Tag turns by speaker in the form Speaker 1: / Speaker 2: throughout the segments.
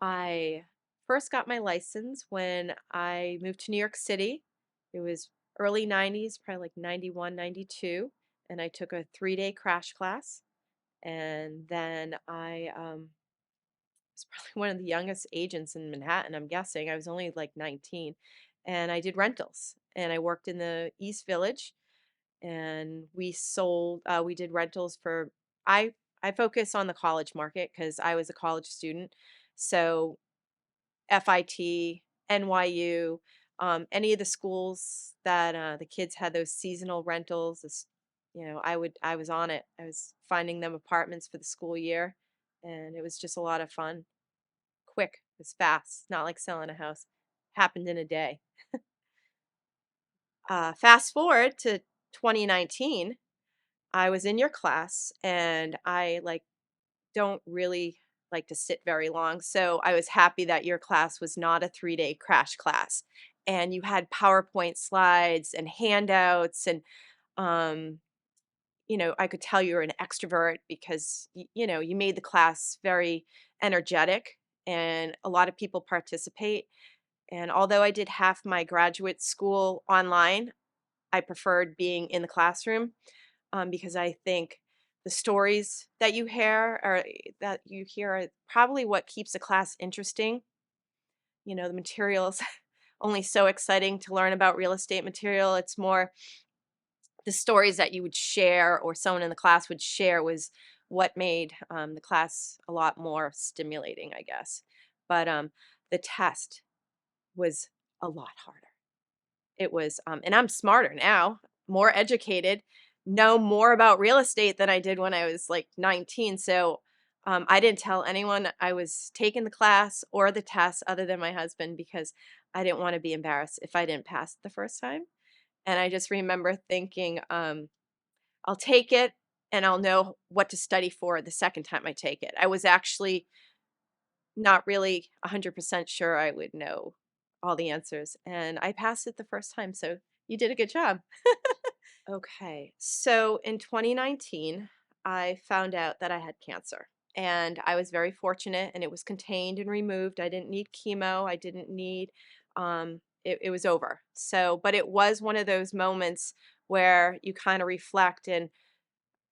Speaker 1: I first got my license when I moved to New York City. It was early 90s, probably like 91, 92, and I took a 3-day crash class. And then I was probably one of the youngest agents in Manhattan, I'm guessing. I was only like 19. And I did rentals. And I worked in the East Village and we did rentals for I I focus on the college market because I was a college student. So FIT, NYU, any of the schools that the kids had those seasonal rentals. I was on it. I was finding them apartments for the school year, and it was just a lot of fun. Quick, it was fast. Not like selling a house. Happened in a day. Fast forward to 2019, I was in your class, and I don't really like to sit very long. So I was happy that your class was not a 3-day crash class. And you had PowerPoint slides and handouts. And, um, I could tell you were an extrovert because, you made the class very energetic and a lot of people participate. And although I did half my graduate school online, I preferred being in the classroom because I think the stories that you hear are probably what keeps a class interesting. The materials only so exciting to learn about real estate material. It's more the stories that you would share or someone in the class would share was what made the class a lot more stimulating, I guess. But the test was a lot harder. It was, and I'm smarter now, more educated, know more about real estate than I did when I was like 19. So I didn't tell anyone I was taking the class or the test other than my husband because I didn't want to be embarrassed if I didn't pass it the first time. And I just remember thinking, I'll take it and I'll know what to study for the second time I take it. I was actually not really 100% sure I would know all the answers, and I passed it the first time, so you did a good job. Okay, so in 2019, I found out that I had cancer, and I was very fortunate, and it was contained and removed. I didn't need chemo. I didn't need, it was over. So, but it was one of those moments where you kind of reflect, and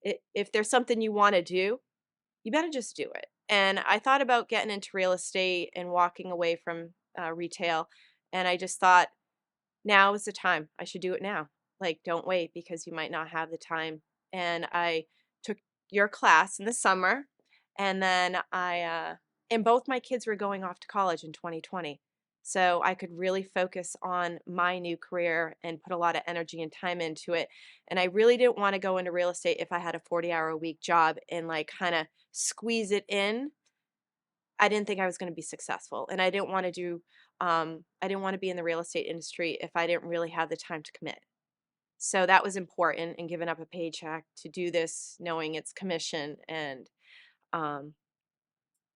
Speaker 1: if there's something you want to do, you better just do it. And I thought about getting into real estate and walking away from retail. And I just thought, now is the time. I should do it now. Like, don't wait because you might not have the time. And I took your class in the summer. And then and both my kids were going off to college in 2020. So I could really focus on my new career and put a lot of energy and time into it. And I really didn't want to go into real estate if I had a 40-hour a week job and like kind of squeeze it in. I didn't think I was going to be successful. And I didn't want to be in the real estate industry if I didn't really have the time to commit. So that was important and giving up a paycheck to do this, knowing it's commission. And um,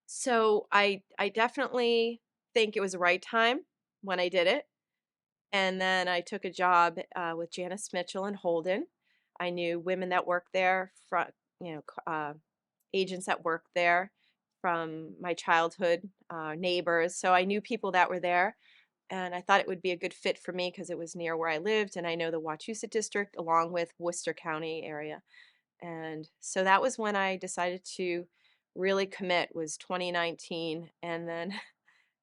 Speaker 1: so I definitely think it was the right time when I did it. And then I took a job with Janice Mitchell and Holden. I knew women that worked there, agents that worked there from my childhood, neighbors. So I knew people that were there. And I thought it would be a good fit for me because it was near where I lived. And I know the Wachusett district along with Worcester County area. And so that was when I decided to really commit was 2019. And then,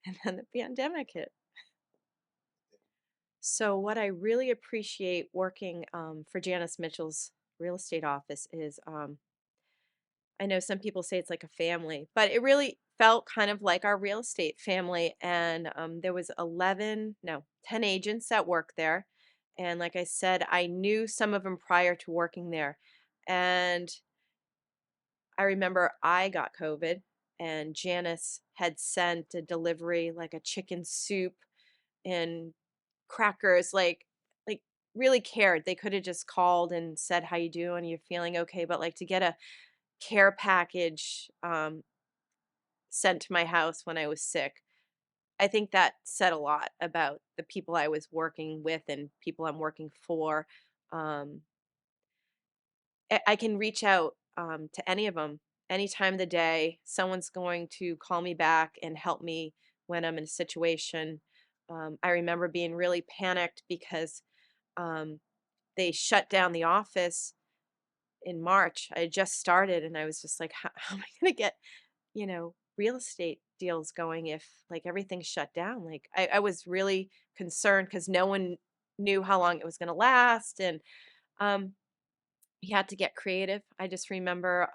Speaker 1: and then the pandemic hit. So, what I really appreciate working for Janice Mitchell's real estate office is I know some people say it's like a family, but it really felt kind of like our real estate family. And there was 11, no, 10 agents that work there. And like I said, I knew some of them prior to working there. And I remember I got COVID and Janice had sent a delivery like a chicken soup and crackers, like really cared. They could have just called and said, "How you doing? You feeling okay?" But like to get a care package sent to my house when I was sick, I think that said a lot about the people I was working with and people I'm working for. Um, I can reach out to any of them any time of the day, someone's going to call me back and help me when I'm in a situation. I remember being really panicked because um, they shut down the office in March. I had just started and I was just like, how am I going to get, real estate deals going if like everything's shut down? Like I was really concerned because no one knew how long it was going to last. And um, we had to get creative. I just remember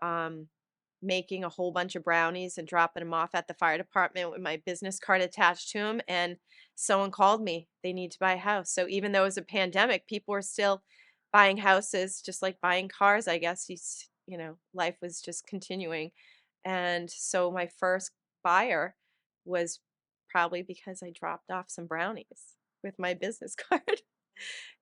Speaker 1: making a whole bunch of brownies and dropping them off at the fire department with my business card attached to them. And someone called me. They need to buy a house. So even though it was a pandemic, people were still buying houses, just like buying cars, I guess. Life was just continuing. And so my first buyer was probably because I dropped off some brownies with my business card.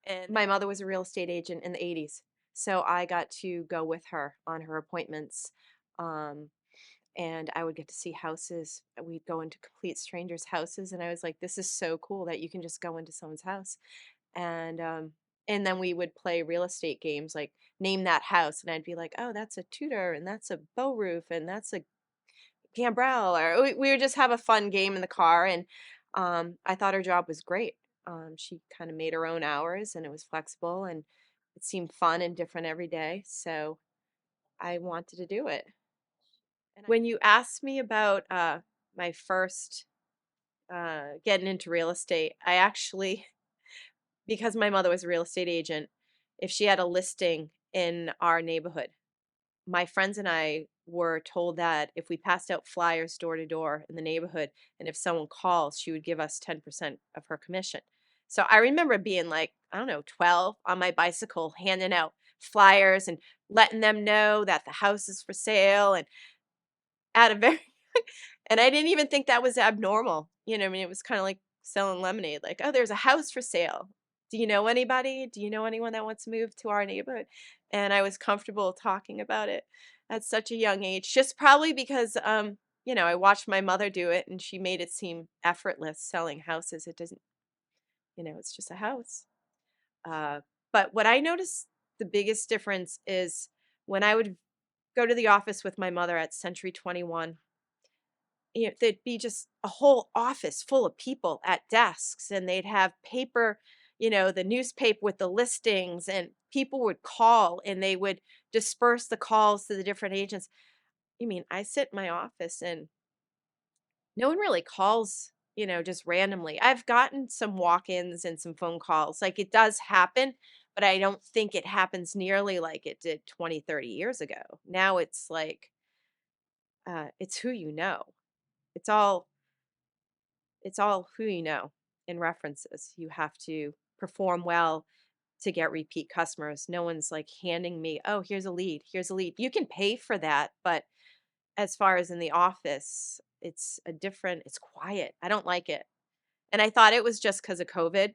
Speaker 1: And my mother was a real estate agent in the 80s. So I got to go with her on her appointments. Um, and I would get to see houses. We'd go into complete strangers' houses. And I was like, this is so cool that you can just go into someone's house. And, um, and then we would play real estate games like name that house. And I'd be like, oh, that's a Tudor and that's a Bow Roof and that's a Gambrel. Or we would just have a fun game in the car. And I thought her job was great. She kind of made her own hours and it was flexible and it seemed fun and different every day. So I wanted to do it. And when you asked me about my first getting into real estate, I actually, because my mother was a real estate agent, if she had a listing in our neighborhood, my friends and I were told that if we passed out flyers door to door in the neighborhood, and if someone calls, she would give us 10% of her commission. So I remember being like, I don't know, 12 on my bicycle, handing out flyers and letting them know that the house is for sale and at a very and I didn't even think that was abnormal. I mean, it was kind of like selling lemonade, like, "Oh, there's a house for sale. Do you know anybody? Do you know anyone that wants to move to our neighborhood?" And I was comfortable talking about it at such a young age, just probably because I watched my mother do it and she made it seem effortless selling houses. It doesn't, it's just a house. Uh, but what I noticed the biggest difference is when I would go to the office with my mother at Century 21. There'd be just a whole office full of people at desks and they'd have paper, the newspaper with the listings and people would call and they would disperse the calls to the different agents. I mean, I sit in my office and no one really calls, just randomly. I've gotten some walk-ins and some phone calls. Like it does happen, but I don't think it happens nearly like it did 20, 30 years ago. Now it's like it's who you know. It's all It's all who you know in references. You have to perform well to get repeat customers. No one's like handing me, "Oh, here's a lead. Here's a lead." You can pay for that, but as far as in the office, it's quiet. I don't like it. And I thought it was just because of COVID,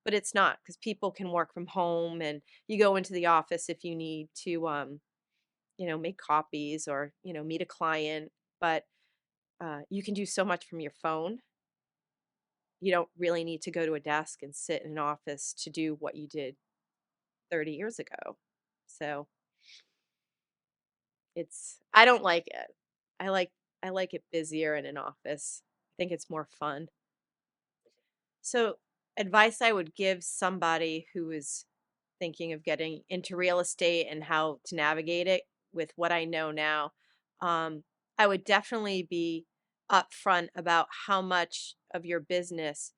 Speaker 1: but it's not because people can work from home and you go into the office if you need to make copies or, meet a client, but you can do so much from your phone. You don't really need to go to a desk and sit in an office to do what you did 30 years ago. So I don't like it. I like I like it busier in an office. I think it's more fun. So advice I would give somebody who is thinking of getting into real estate and how to navigate it with what I know now, um, I would definitely be upfront about how much of your business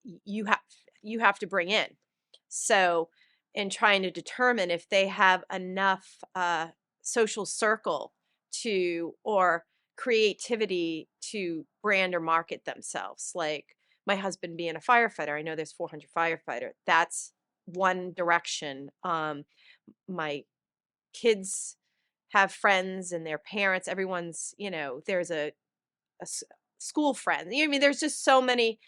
Speaker 1: you have to bring in. So, in trying to determine if they have enough social circle to or creativity to brand or market themselves, like my husband being a firefighter, I know there's 400 firefighter. That's one direction. My kids have friends and their parents. Everyone's, there's a s- school friend. I mean, there's just so many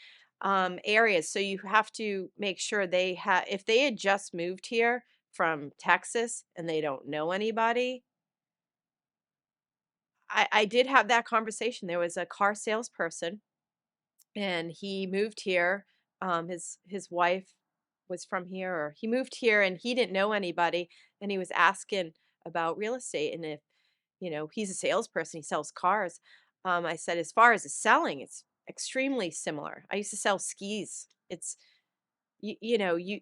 Speaker 1: areas. So you have to make sure they have, if they had just moved here from Texas and they don't know anybody, I did have that conversation. There was a car salesperson and he moved here. His wife was from here, or he moved here and he didn't know anybody, and he was asking about real estate and if he's a salesperson, he sells cars. I said, as far as the selling, it's extremely similar. I used to sell skis. It's, you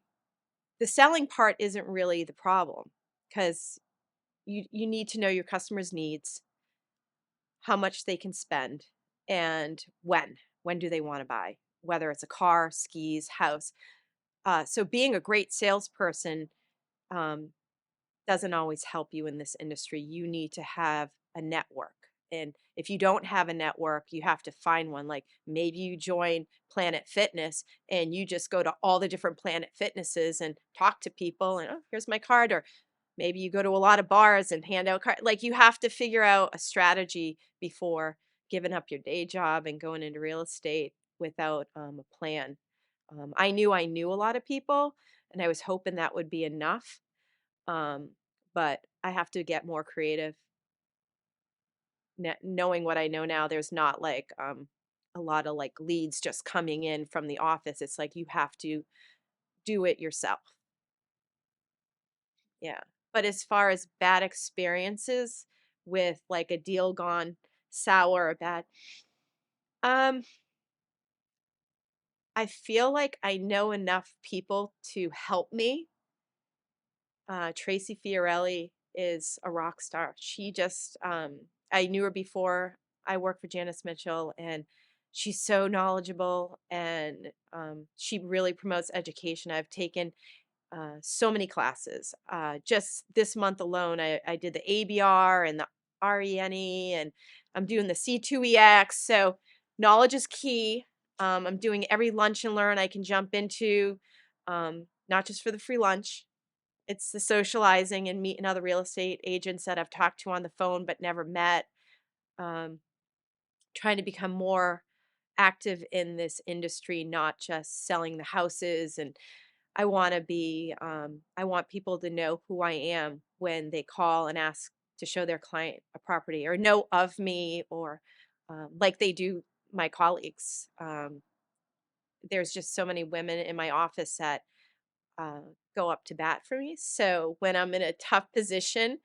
Speaker 1: the selling part isn't really the problem because you need to know your customers' needs, how much they can spend, and when. When do they want to buy? Whether it's a car, skis, house. So being a great salesperson um, doesn't always help you in this industry. You need to have a network. And if you don't have a network, you have to find one. Like maybe you join Planet Fitness and you just go to all the different Planet Fitnesses and talk to people and, oh, here's my card. Or maybe you go to a lot of bars and hand out cards. Like you have to figure out a strategy before giving up your day job and going into real estate without a plan. I knew a lot of people and I was hoping that would be enough, um, but I have to get more creative. Knowing what I know now, there's not like a lot of like leads just coming in from the office. It's like you have to do it yourself. Yeah. But as far as bad experiences with like a deal gone sour or bad, um, I feel like I know enough people to help me. Tracy Fiorelli is a rock star. She just, I knew her before I worked for Janice Mitchell, and she's so knowledgeable and she really promotes education. I've taken so many classes. Just this month alone, I did the ABR and the RENE, and I'm doing the C2EX. So knowledge is key. I'm doing every lunch and learn I can jump into, not just for the free lunch. It's the socializing and meeting other real estate agents that I've talked to on the phone but never met. Um, Trying to become more active in this industry, not just selling the houses. And I want people to know who I am when they call and ask to show their client a property or know of me, or like they do my colleagues. There's just so many women in my office that uh, go up to bat for me. So when I'm in a tough position,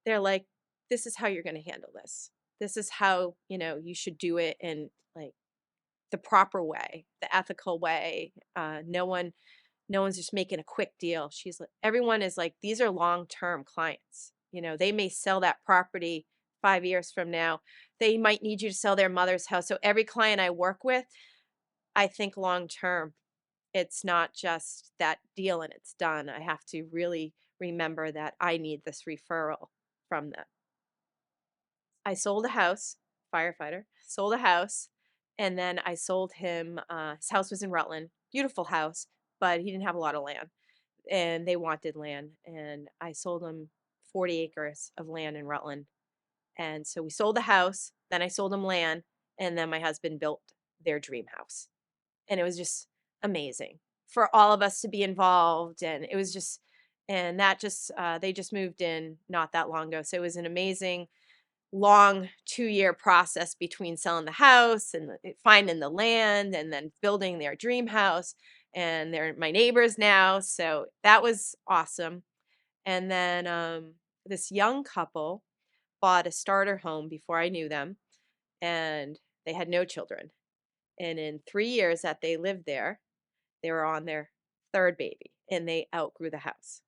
Speaker 1: they're like, this is how you're going to handle this. This is how, you should do it in like the proper way, the ethical way. No one's just making a quick deal. She's like, everyone is like, these are long-term clients. They may sell that property 5 years from now. They might need you to sell their mother's house. So every client I work with, I think long term. It's not just that deal and it's done. I have to really remember that I need this referral from them. I sold a house, firefighter, sold a house, and then I sold him, his house was in Rutland, beautiful house, but he didn't have a lot of land and they wanted land. And I sold him 40 acres of land in Rutland. And so we sold the house, then I sold him land, and then my husband built their dream house. And it was just amazing for all of us to be involved. And it was just, and that just, they just moved in not that long ago. So it was an amazing, long 2-year process between selling the house and finding the land and then building their dream house. And they're my neighbors now. So that was awesome. And then this young couple bought a starter home before I knew them, and they had no children. And in 3 years that they lived there, they were on their third baby and they outgrew the house.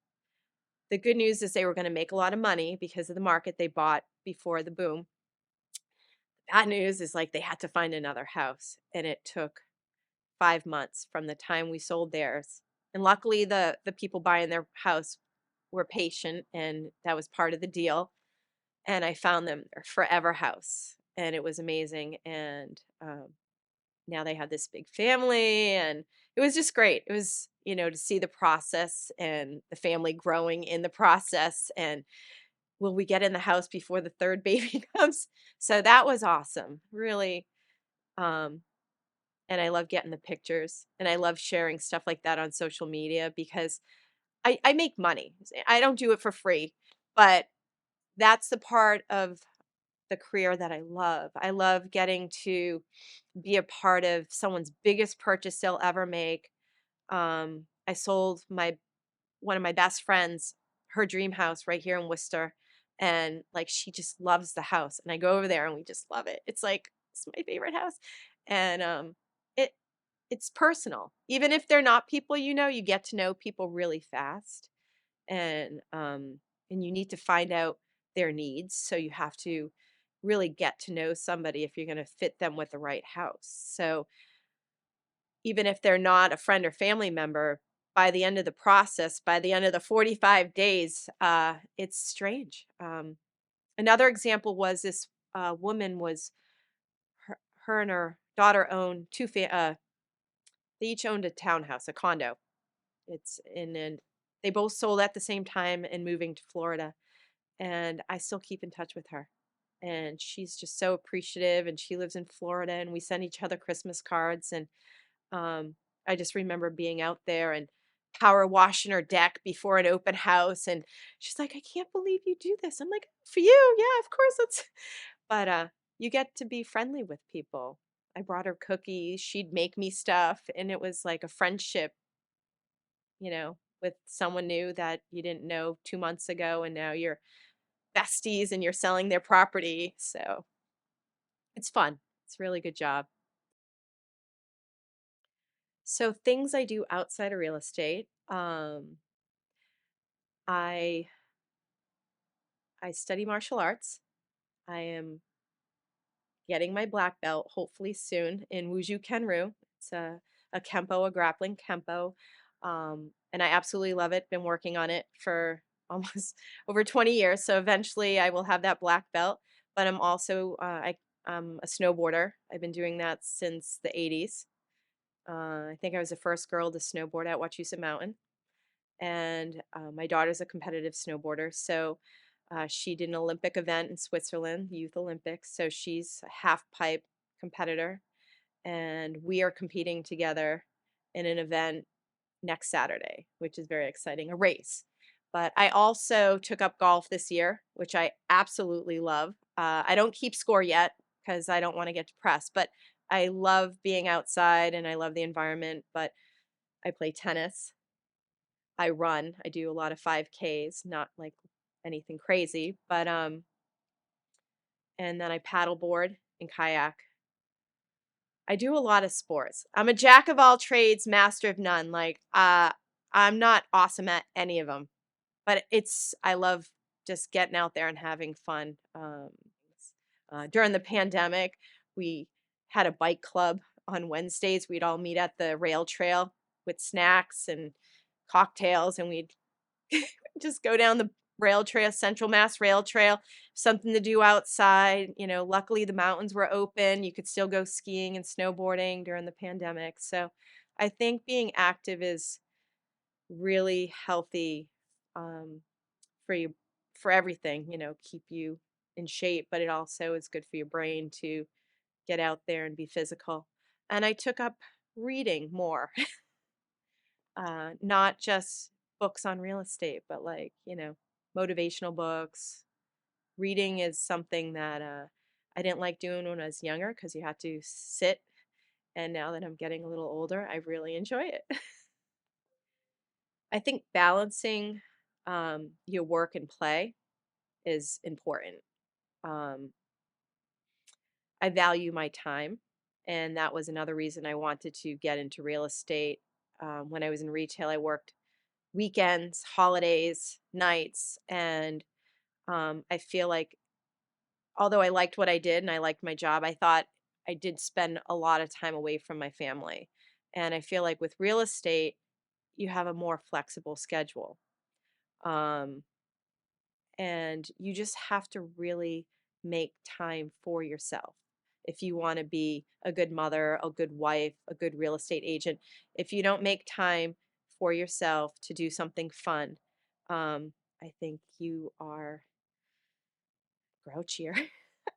Speaker 1: The good news is they were going to make a lot of money because of the market they bought before the boom. Bad news is like they had to find another house, and it took 5 months from the time we sold theirs. And luckily the people buying their house were patient, and that was part of the deal. And I found them their forever house, and it was amazing. And now they have this big family, and it was just great. It was, to see the process and the family growing in the process. And will we get in the house before the third baby comes? So that was awesome, really. Um, and I love getting the pictures, and I love sharing stuff like that on social media because I make money. I don't do it for free, but that's the part of the career that I love. I love getting to be a part of someone's biggest purchase they'll ever make. I sold my one of my best friends her dream house right here in Worcester, and like she just loves the house, and I go over there and we just love it. It's like it's my favorite house. And it it's personal. Even if they're not people you know, you get to know people really fast. And you need to find out their needs, so you have to really get to know somebody if you're going to fit them with the right house. So even if they're not a friend or family member, by the end of the process, by the end of the 45 days, it's strange. Another example was this woman was her and her daughter owned they each owned a townhouse, a condo. It's in and they both sold at the same time and moving to Florida. And I still keep in touch with her. And she's just so appreciative, and she lives in Florida, and we send each other Christmas cards. And I just remember being out there and power washing her deck before an open house, and she's like, "I can't believe you do this." I'm like, "For you, yeah, of course." It's but you get to be friendly with people. I brought her cookies. She'd make me stuff, and it was like a friendship, with someone new that you didn't know 2 months ago, and now you're besties and you're selling their property. So it's fun. It's a really good job. So things I do outside of real estate. I I study martial arts. I am getting my black belt hopefully soon in Wushu Kenru. It's a Kempo, a grappling Kempo. And I absolutely love it. Been working on it for almost over 20 years. So eventually I will have that black belt. But I'm also, I'm a snowboarder. I've been doing that since the 80s. I think I was the first girl to snowboard at Wachusett Mountain. And my daughter's a competitive snowboarder. So she did an Olympic event in Switzerland, Youth Olympics. So she's a half pipe competitor. And we are competing together in an event next Saturday, which is very exciting, a race. But I also took up golf this year, which I absolutely love. I don't keep score yet because I don't want to get depressed, but I love being outside and I love the environment. But I play tennis. I run. I do a lot of 5Ks, not like anything crazy, but and then I paddleboard and kayak. I do a lot of sports. I'm a jack of all trades, master of none. Like I'm not awesome at any of them, but I love just getting out there and having fun. During the pandemic, we had a bike club on Wednesdays. We'd all meet at the rail trail with snacks and cocktails, and we'd just go down the rail trail, Central Mass Rail Trail, something to do outside. Luckily the mountains were open. You could still go skiing and snowboarding during the pandemic. So I think being active is really healthy um, for you, for everything, keep you in shape, but it also is good for your brain to get out there and be physical. And I took up reading more, not just books on real estate, but like, motivational books. Reading is something that I didn't like doing when I was younger because you had to sit. And now that I'm getting a little older, I really enjoy it. I think balancing your work and play is important. Um, I value my time. And that was another reason I wanted to get into real estate. When I was in retail, I worked weekends, holidays, nights. And I feel like, although I liked what I did and I liked my job, I thought I did spend a lot of time away from my family. And I feel like with real estate, you have a more flexible schedule. Um, and you just have to really make time for yourself if you want to be a good mother, a good wife, a good real estate agent. If you don't make time for yourself to do something fun, I think you are grouchier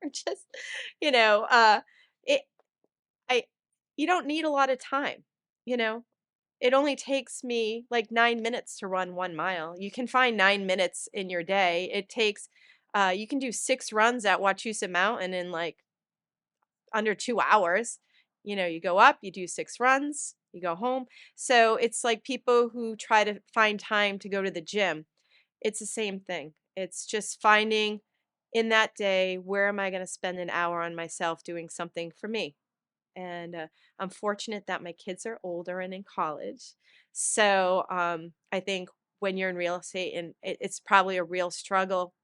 Speaker 1: or just, you know, it, I, you don't need a lot of time, you know, it only takes me like 9 minutes to run 1 mile. You can find 9 minutes in your day. You can do 6 runs at Wachusett Mountain in like under 2 hours. You go up, you do 6 runs, you go home. So it's like people who try to find time to go to the gym. It's the same thing. It's just finding in that day, where am I going to spend an hour on myself doing something for me? And I'm fortunate that my kids are older and in college. So I think when you're in real estate, and it's probably a real struggle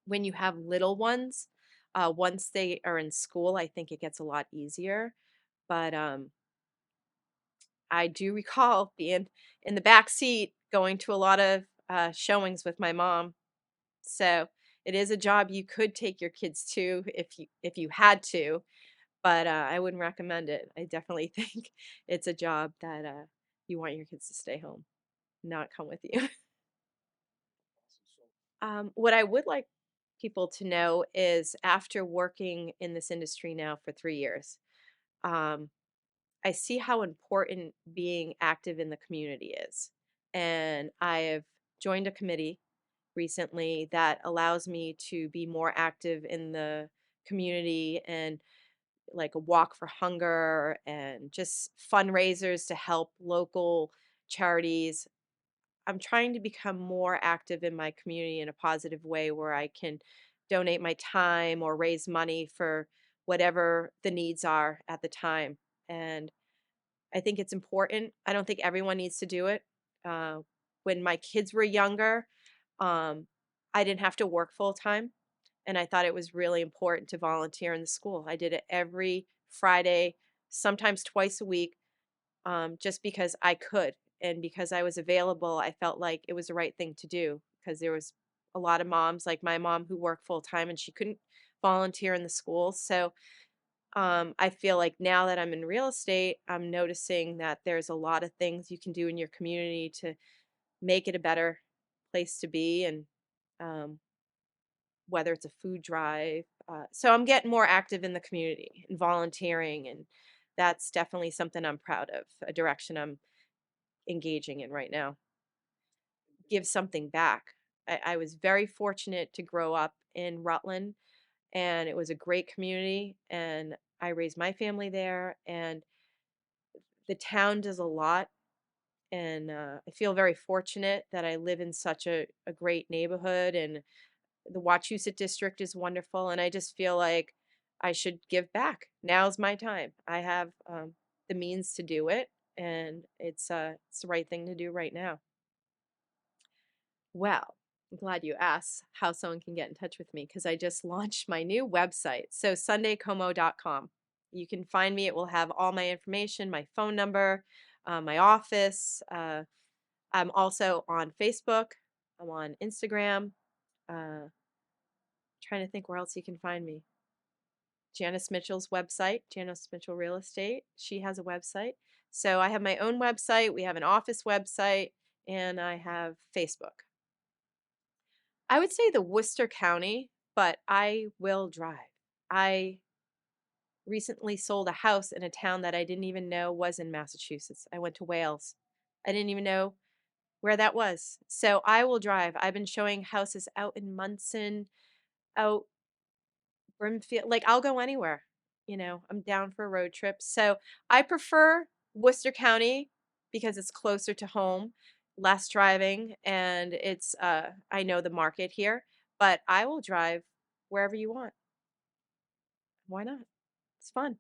Speaker 1: when you have little ones. Once they are in school, I think it gets a lot easier. But I do recall being in the back seat going to a lot of showings with my mom. So it is a job you could take your kids to if you had to, but I wouldn't recommend it. I definitely think it's a job that you want your kids to stay home, not come with you. What I would like people to know is after working in this industry now for 3 years, um, I see how important being active in the community is. And I have joined a committee recently that allows me to be more active in the community, and like a walk for hunger and just fundraisers to help local charities. I'm trying to become more active in my community in a positive way where I can donate my time or raise money for whatever the needs are at the time. And I think it's important. I don't think everyone needs to do it. Uh, when my kids were younger, um, I didn't have to work full time. And I thought it was really important to volunteer in the school. I did it every Friday, sometimes twice a week, just because I could. And because I was available, I felt like it was the right thing to do because there was a lot of moms, like my mom, who worked full time and she couldn't volunteer in the school. So I feel like now that I'm in real estate, I'm noticing that there's a lot of things you can do in your community to make it a better place to be, and um, whether it's a food drive. So I'm getting more active in the community and volunteering, and that's definitely something I'm proud of, a direction I'm engaging in right now. Give something back. I was very fortunate to grow up in Rutland, and it was a great community, and I raised my family there, and the town does a lot. And I feel very fortunate that I live in such a great neighborhood, and the Wachusett district is wonderful. And I just feel like I should give back. Now's my time. I have the means to do it, and it's the right thing to do right now. Well, I'm glad you asked how someone can get in touch with me because I just launched my new website. So, sundaycomeau.com. You can find me. It will have all my information, my phone number, my office. I'm also on Facebook. I'm on Instagram. Trying to think where else you can find me. Janice Mitchell's website, Janice Mitchell Real Estate. She has a website. So I have my own website. We have an office website, and I have Facebook. I would say the Worcester County, but I will drive. I recently sold a house in a town that I didn't even know was in Massachusetts. I went to Wales. I didn't even know where that was. So I will drive. I've been showing houses out in Munson, out Brimfield. Like I'll go anywhere. I'm down for a road trip. So I prefer Worcester County because it's closer to home, less driving, and I know the market here, but I will drive wherever you want. Why not? It's fun.